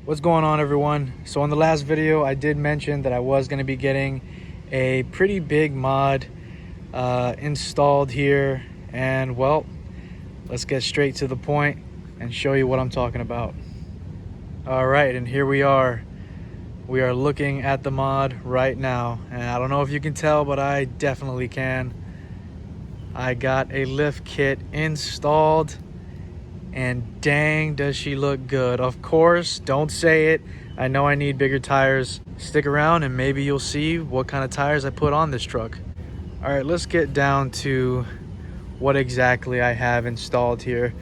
What's going on, everyone? So in the last video I did mention that I was going to be getting a pretty big mod installed here, and well, let's get straight to the point and show you what I'm talking about. All right, and here we are looking at the mod right now, and I don't know if you can tell, but I definitely can. I got a lift kit installed, and dang, does she look good. Of course, don't say it. I know I need bigger tires. Stick around and maybe you'll see what kind of tires I put on this truck. All right, let's get down to what exactly I have installed here.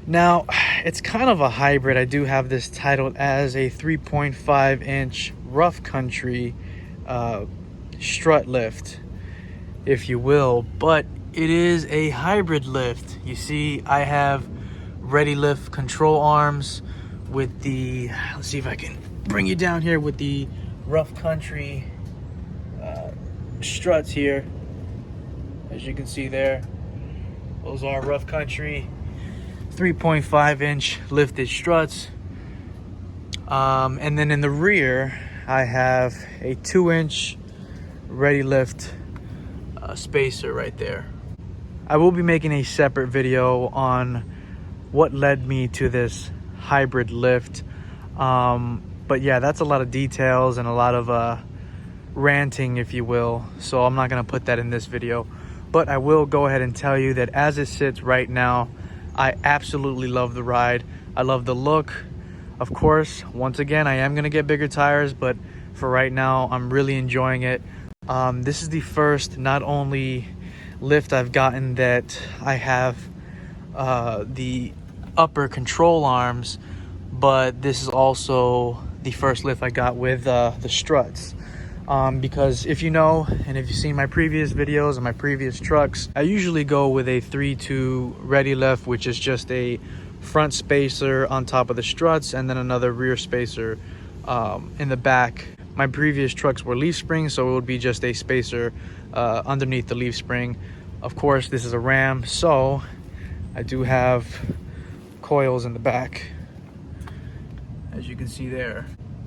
Now, it's kind of a hybrid. I do have this titled as a 3.5 inch rough country strut lift, if you will, but it is a hybrid lift. You see, I have ready lift control arms with the, let's see if I can bring you down here with the rough country struts here. As you can see there, those are rough country 3.5 inch lifted struts. And then in the rear, I have a 2-inch ready lift spacer right there. I will be making a separate video on what led me to this hybrid lift. But yeah, that's a lot of details and a lot of ranting, if you will. So I'm not gonna put that in this video. But I will go ahead and tell you that as it sits right now, I absolutely love the ride. I love the look. Of course, once again, I am gonna get bigger tires, but for right now, I'm really enjoying it. This is the first, not only lift I've gotten that I have the upper control arms, but this is also the first lift I got with the struts. Because if you know, and if you've seen my previous videos and my previous trucks, I usually go with a 3-2 ready lift, which is just a front spacer on top of the struts and then another rear spacer in the back. My previous trucks were leaf springs, so it would be just a spacer underneath the leaf spring. Of course, this is a Ram, so I do have coils in the back, as you can see there.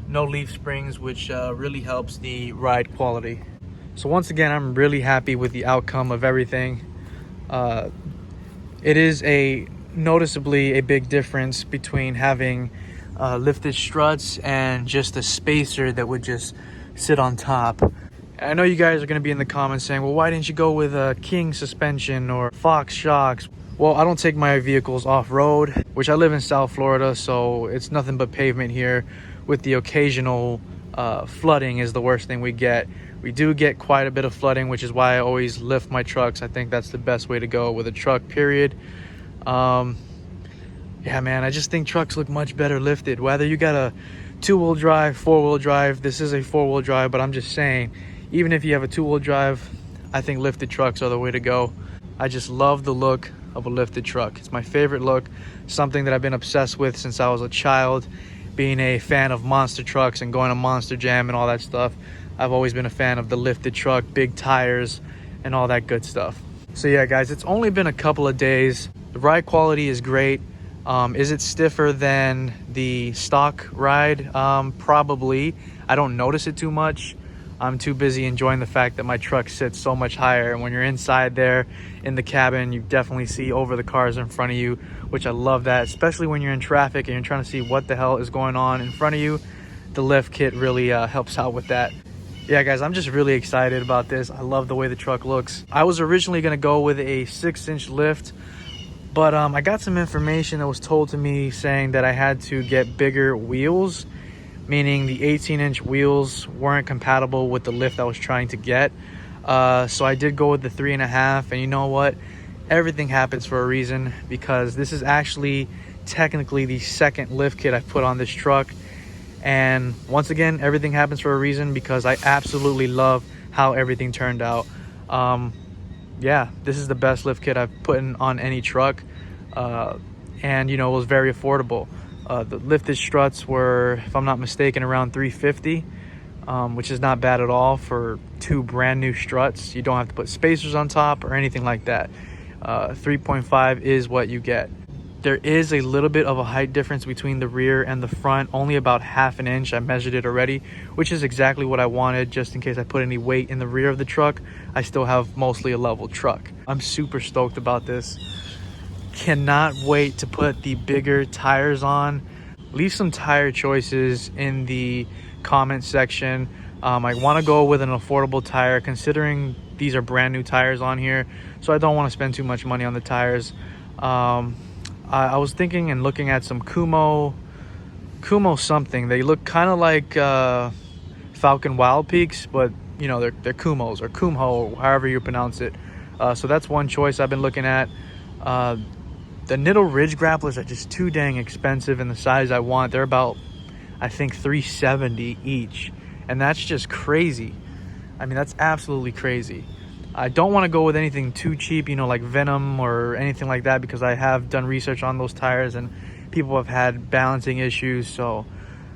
No leaf springs, which really helps the ride quality. So once again, I'm really happy with the outcome of everything. It is noticeably a big difference between having lifted struts and just a spacer that would just sit on top. I know you guys are going to be in the comments saying, well, why didn't you go with a King suspension or Fox shocks? Well, I don't take my vehicles off-road, which I live in South Florida, so it's nothing but pavement here, with the occasional flooding is the worst thing we get. We do get quite a bit of flooding, which is why I always lift my trucks. I think that's the best way to go with a truck, period. Yeah, man, I just think trucks look much better lifted. Whether you got a 2-wheel drive, 4-wheel drive, this is a 4-wheel drive, but I'm just saying, even if you have a 2-wheel drive, I think lifted trucks are the way to go. I just love the look of a lifted truck. It's my favorite look, something that I've been obsessed with since I was a child. Being a fan of monster trucks and going to Monster Jam and all that stuff, I've always been a fan of the lifted truck, big tires, and all that good stuff. So yeah, guys, it's only been a couple of days. The ride quality is great. Is it stiffer than the stock ride? Probably. I don't notice it too much. I'm too busy enjoying the fact that my truck sits so much higher, and when you're inside there in the cabin, you definitely see over the cars in front of you, which I love that, especially when you're in traffic and you're trying to see what the hell is going on in front of you. The lift kit really helps out with that. Yeah, guys, I'm just really excited about this. I love the way the truck looks. I was originally going to go with a 6-inch lift, but I got some information that was told to me saying that I had to get bigger wheels, meaning the 18-inch wheels weren't compatible with the lift I was trying to get. So I did go with the 3.5, and you know what? Everything happens for a reason, because this is actually technically the second lift kit I put on this truck. And once again, everything happens for a reason, because I absolutely love how everything turned out. Yeah, this is the best lift kit I've put on any truck. And you know, it was very affordable. The lifted struts were, if I'm not mistaken, around $350, which is not bad at all for 2 brand new struts. You don't have to put spacers on top or anything like that. 3.5 is what you get. There is a little bit of a height difference between the rear and the front, only about ½ an inch. I measured it already, which is exactly what I wanted, just in case I put any weight in the rear of the truck. I still have mostly a level truck. I'm super stoked about this. Cannot wait to put the bigger tires on. Leave some tire choices in the comment section. I want to go with an affordable tire, considering these are brand new tires on here, so I don't want to spend too much money on the tires. I was thinking and looking at some Kumo something. They look kind of like Falcon Wild Peaks, but you know, they're Kumos or Kumho, however you pronounce it. So that's one choice I've been looking at. The Knittel Ridge grapplers are just too dang expensive in the size I want. They're about, I think, $370 each, and that's just crazy. I mean, that's absolutely crazy. I don't want to go with anything too cheap, you know, like Venom or anything like that, because I have done research on those tires and people have had balancing issues. So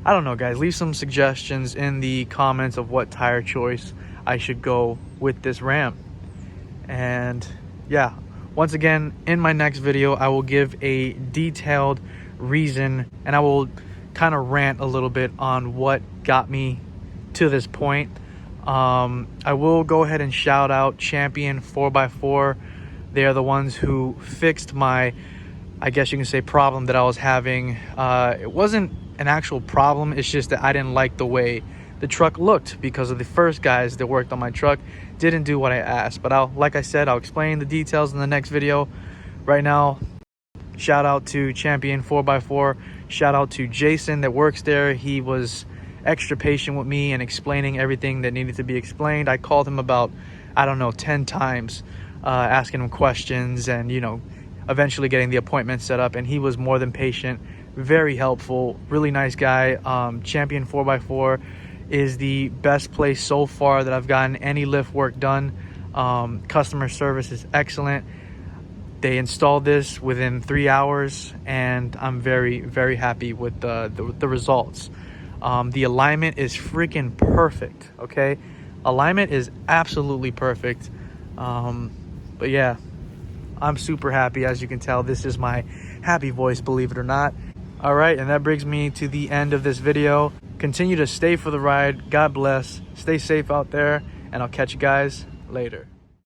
I don't know, guys. Leave some suggestions in the comments of what tire choice I should go with this Ram. And yeah, once again, in my next video, I will give a detailed reason and I will kind of rant a little bit on what got me to this point. I will go ahead and shout out Champion 4x4. They are the ones who fixed my, I guess you can say, problem that I was having. It wasn't an actual problem, it's just that I didn't like the way the truck looked, because of the first guys that worked on my truck didn't do what I asked. But like I said, I'll explain the details in the next video. Right now, shout out to Champion 4x4. Shout out to Jason that works there. He was extra patient with me and explaining everything that needed to be explained. I called him about, I don't know, 10 times, asking him questions and, you know, eventually getting the appointment set up, and he was more than patient, very helpful, really nice guy. Champion 4x4 is the best place so far that I've gotten any lift work done. Customer service is excellent. They installed this within 3 hours, and I'm very, very happy with the results. The alignment is freaking perfect, okay? Alignment is absolutely perfect. But yeah, I'm super happy. As you can tell, this is my happy voice, believe it or not. All right, and that brings me to the end of this video. Continue to stay for the ride. God bless. Stay safe out there, and I'll catch you guys later.